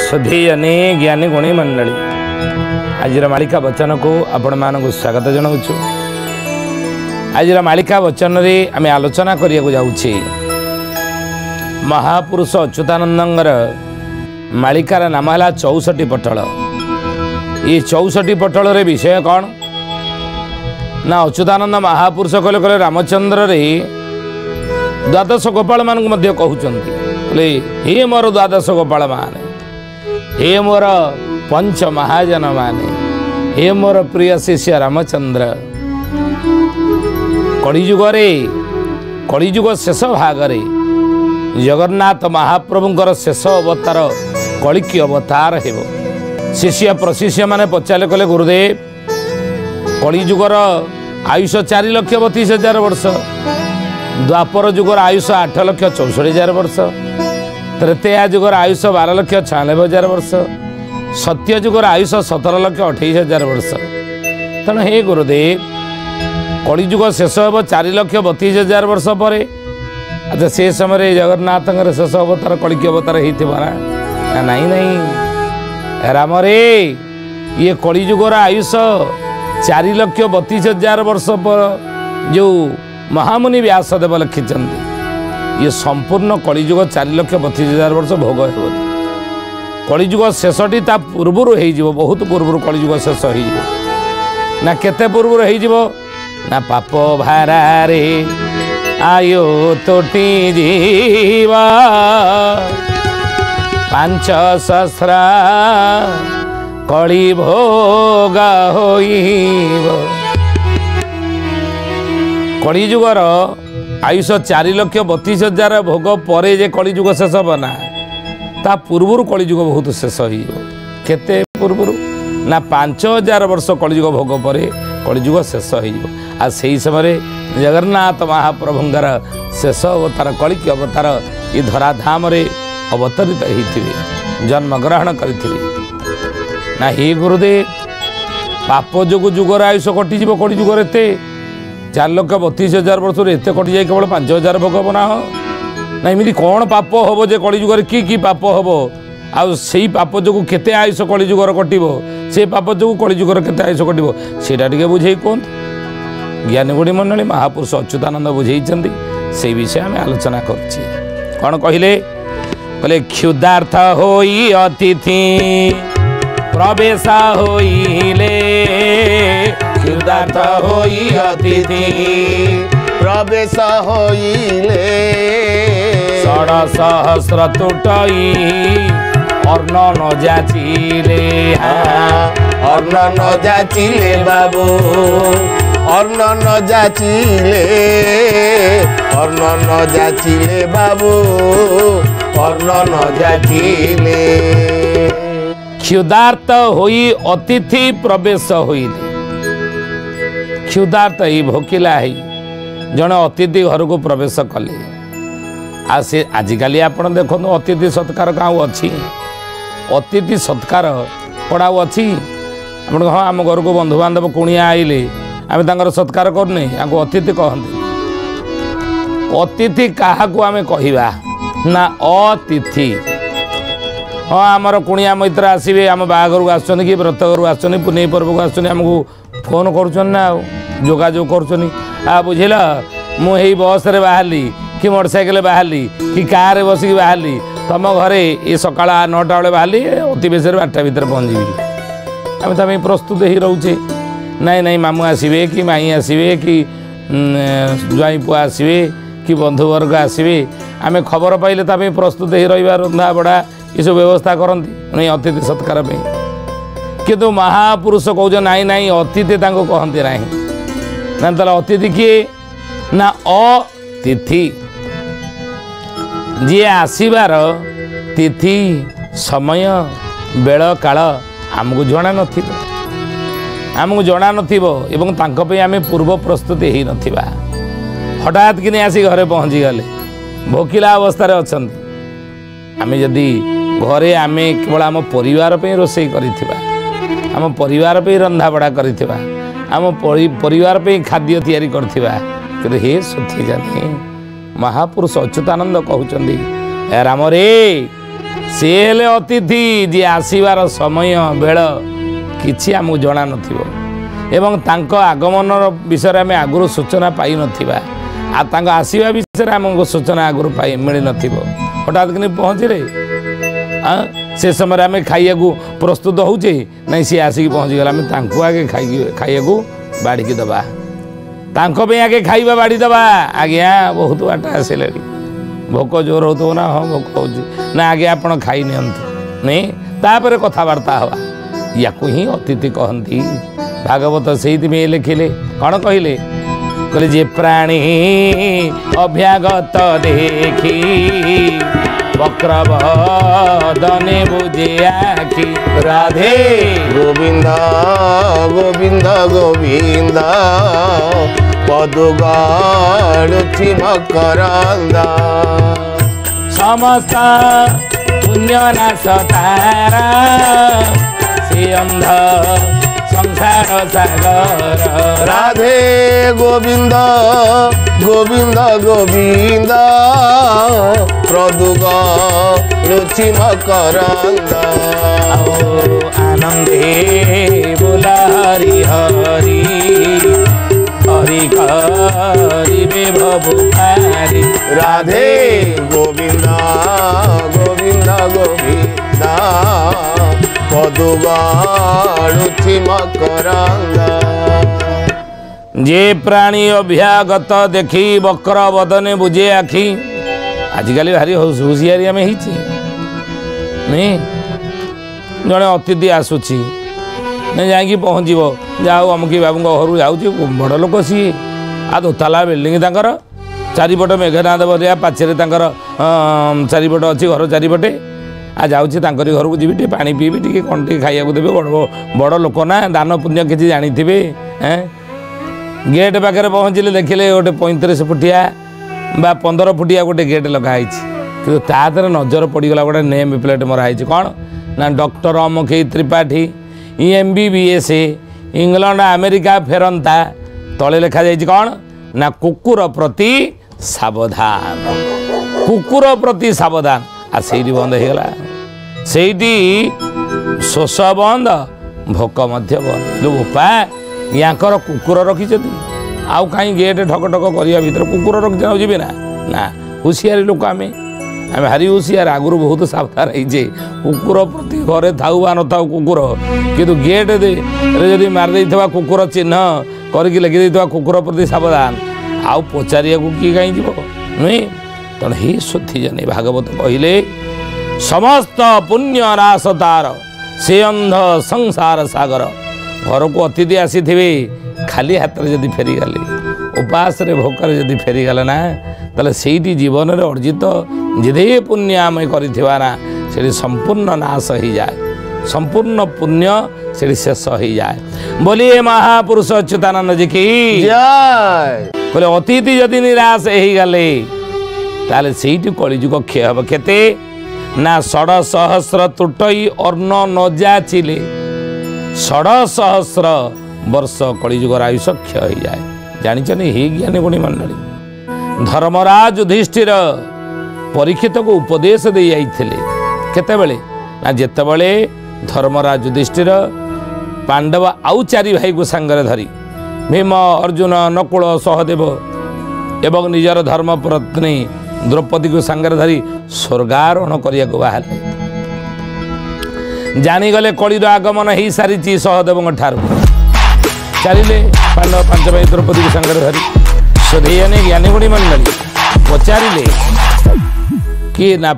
सुधीजनी ज्ञानी गुणी मंडली आज मालिका वचन को आपण मानक स्वागत जनाऊँ। आज मालिका वचन रे आम आलोचना करिया जाऊँचे महापुरुष अच्युतानंदर मालिकार नाम है 64 पटल। ये 64 पटल रे विषय कौन ना अच्युतानंद महापुरुष कहले कहले रामचंद्र रे द्वादश गोपाल मान कहते हे मोर द्वादश गोपाल माने, हे मोर पंच महाजन माने, हे मोर प्रिय शिष्य रामचंद्र। कलिजुग शेष भाग रे जगन्नाथ महाप्रभुंकर शेष अवतार कलिकी अवतार हेब। शिष्य प्रशिष्य माने पचारे कले गुरुदेव कलिजुगर आयुष 4,32,000 वर्ष, द्वापर जुगर आयुष 8,64,000 वर्ष, त्रेतेया जुगर आयुष 12,96,000 वर्ष, सत्य जुगर आयुष 17,28,000 वर्ष। तेणु हे गुरुदेव कलिजुग शेष हे 4,32,000 वर्ष पर। अच्छा से समय जगन्नाथ शेष अवतार कलिकी अवतार होता नहीं नहीं राम रे ये कलिजुगर आयुष 4,32,000 वर्ष पर जो महामुनि व्यासदेव लिखिंट ये संपूर्ण कलिजुग 4,32,000 वर्ष भोग हो। कलिजुग शेषटी ता पूर्वर हो बहुत पूर्वर कलिजुग शेष हो ना केते पूर्वर हो ना पाप भारे आयो तोटी जीवा 5 सहस्रा कली भोग होइब। कलिजुगर आयुष 4,32,000 भोग पर जे कलिजुग शेष बना ता पूर्वर कलिजुग बहुत शेष होते पूर्वर ना 5,000 वर्ष कलिजुग भोग पर कलिजुग शेष हो। से समय जगन्नाथ महाप्रभुंर शेष अवतार कलिकी अवतार ये धराधाम अवतरित होते जन्म ग्रहण करते ना। हे गुरुदेव पाप जोगु जुगर आयुष कटिज कलिजुगर एत 4,32,000 वर्ष एत कटि जाए केवल 5,000 भोग बना ना। एमती कौन पाप हम जे कलिजुगर कि पाप हम आई पाप जो केते आयुष कलिजुगर कटो से पाप जो कलिजुगर केते आयुष कटो सेटा टिके बुझे कहतु। ज्ञानी गुणी मंडली महापुरुष अच्युतानंद बुझे से विषय आम आलोचना कर कौन कहले कहले क्षुदार्थ होई अतिथि प्रवेश होइले, क्षुदार्थ होई अतिथि प्रवेश होइले, 6,000 तुटई अर्ण न जाचिले, अर्ण न जाचिले बाबू, अर्ण न जाचिले, अर्ण न जाचिले बाबू, अर्ण न जाचिले। क्षुदार्थ होई अतिथि प्रवेश होइले। क्षुदार्थ ही भोकिला है जड़े अतिथि घर को प्रवेश कले आ से आजिकल आपण देखो अतिथि सत्कार क्या अच्छी अतिथि सत्कार कड़ा अच्छी हाँ आम घर को बंधुबांधव कुणिया आइले आम सत्कार करने आपको अतिथि कहते। अतिथि क्या आम कहवा ना अतिथि हाँ आमर कुणिया मैत्र आसवे आम बाहाघर को आसुन कि व्रत घर को आसुन पुनई पर्व को आसुन आमको फोन करोगाजोग कर बुझल मुझे बस रे बाहरली कि मोटरसाइकेल बाहरली कि कार बसिक बाहरली तुम घरे ये सका 9टा बेले बाहरली अति बेस 8टा भितर पहुँची आम तो प्रस्तुत ही रोचे नाई नाई मामू आसवे कि माई आसवे कि ज्वाई पुआ आसवे कि बंधुवर्ग आसवे आम खबर पाइले तो प्रस्तुत ही रहा रंधा बड़ा ये सब व्यवस्था करती नहीं अतिथि सत्कार किंतु महापुरुष कौन नाई नाई अतिथि कहते ना ना अतिथि किए ना अतिथि जी आसबार तिथि समय बेल काल आमको जना नमको जना नए आम पूर्व प्रस्तुति हो ना हठात कि आसी घरे पहुँची गले भोकिला अवस्था अच्छा आम जदि घरे आम केवल आम परिवार पे रोषे आम परिवार पे रंधा बड़ा करिथिबा आम परिवार पे खाद्य तैयारी करथिबा कि हे सुथी जानी महापुरुष अच्युतानंद कहउचंदी राम रे सी हेले अतिथि जी आसबार समय बेल किछि आमको जणा नथिबो एवं तांको आगमन विषय आम आगु सूचना पाई नथिबा आ तांको आसीबा विषय आमको सूचना आगु पाई मिली नथिबो हठात कि पहुँचले से समय आम खाइया प्रस्तुत होचे नहीं सी आसिक पहुँची गला आम आगे खाइया बाड़ी दबा तांको पे आगे खाइबा बाड़ी दबा आज्ञा बहुत बाट आसिले भोक जोर हो ना हाँ भोक हो ना आगे आप खाई नहीं तापर कथबार्ता हवा या ही अतिथि कहती भागवत से लिखिले कौन कहले कहले जे प्राणी अभ्यागत देखी वक्रवदने बुझे आखि राधे गोविंद गोविंद गोविंद पदुगाड़ुछि मकरंद समस्त पुण्यनाश तार से अंध संसार सागर राधे गोविंद गोविंद गोविंद पदुगाड़ुछि मकरंद आनंदे बोल हरि हरि हरि करिबे भवुखारी राधे गोविंद गोविंद गोविंद पदुगाड़ुछि मकरंद जे प्राणी अभ्यागत देखी वक्र वदने बुझे आखि आजिकल भारी हुशियारी आम नहीं जड़े अतिथि आसूची नहीं जाकि पहुँचब जाओ अमुकी बाबू घर जाऊँ बड़ लोक सी आ दोताला बिल्डिंग तांकर चारिपट मेघनाथ बरिया पाचेरे तांकर चारिपट अच्छी घर चारिपटे आ जाऊँगी तांकरी घर को जी पानी पीबी टी कौन टी खाइया देवे बड़ बड़ लोक ना दान पुण्य किसी जानी गेट पाखे पहुँचले देखिले गोटे 35 फुटिया बा 15 फुटिया गोटे गेट लगाई कि तादर नजर पड़गला गोटे नेम प्लेट मराई कौन ना डॉक्टर अमुखी त्रिपाठी MBBS इंग्लैंड अमेरिका फेरंता तले लिखा जाए कौन ना कुकुर प्रति सावधान कुकुर प्रति सावधान आ सेठी बंद हो गला सेठी शोष बंद भोक मध्य बंद बोपा यांकर कुकुर रखी आउ कहीं गेट ठक ठक करिया भीतर कुकुर रखी जी ना ना हुशियारी लोक आम भारी हुशियार आगुरी बहुत सावधान होइजे कुकुर प्रति घरे थाऊ बा न थाऊ कुकुर किंतु गेट रे मारदे कुकुर चिन्ह करके लिखि कुकुर प्रति सावधान आउ पचारिया किए कहीं जीव नुहे तेणु ही शुद्धि जन भागवत कहले समस्त पुण्य नाश तार से अंध संसार सागर घर को अतिथि आसी खाली हाथ में जदि फेरीगले उपास भोकर जदि फेरीगले ना ताले सेठी जीवन में अर्जित जिधे पुण्य आम करना से संपूर्ण नाश हो जाए संपूर्ण पुण्य से शेष हो जाए बोलिए महापुरुष अच्युतानंद जी की जय बोले अतिथि जदि निराश हो गले ताले सेठी कलिजुग क्षय हम केते ना 6,000 तुटई अर्ण न जाचिले 6,000 वर्ष कलिजुगर आयुष क्षय हो जाए जानी हे ज्ञानी गुणी मंडली धर्मराज युधिष्ठिर परीक्षित को उपदेश दे जाइथिले केतेबेले ना जेतेबेले धर्मराज युधिष्ठिर पांडव आउ 4 भाई को संगरे धरी भीम अर्जुन नकुल सहदेव एवं निजर धर्मपत्नी द्रौपदी को संगरे धरी स्वर्गारोहण करिया को बाहरले जानीगले कलिर आगमन हो सारी सहदेव ठार चलिए पांडव 5 भाई द्रौपदी को संगरे धरी सदैव ज्ञानी गुणी मंडली पचारे कि ना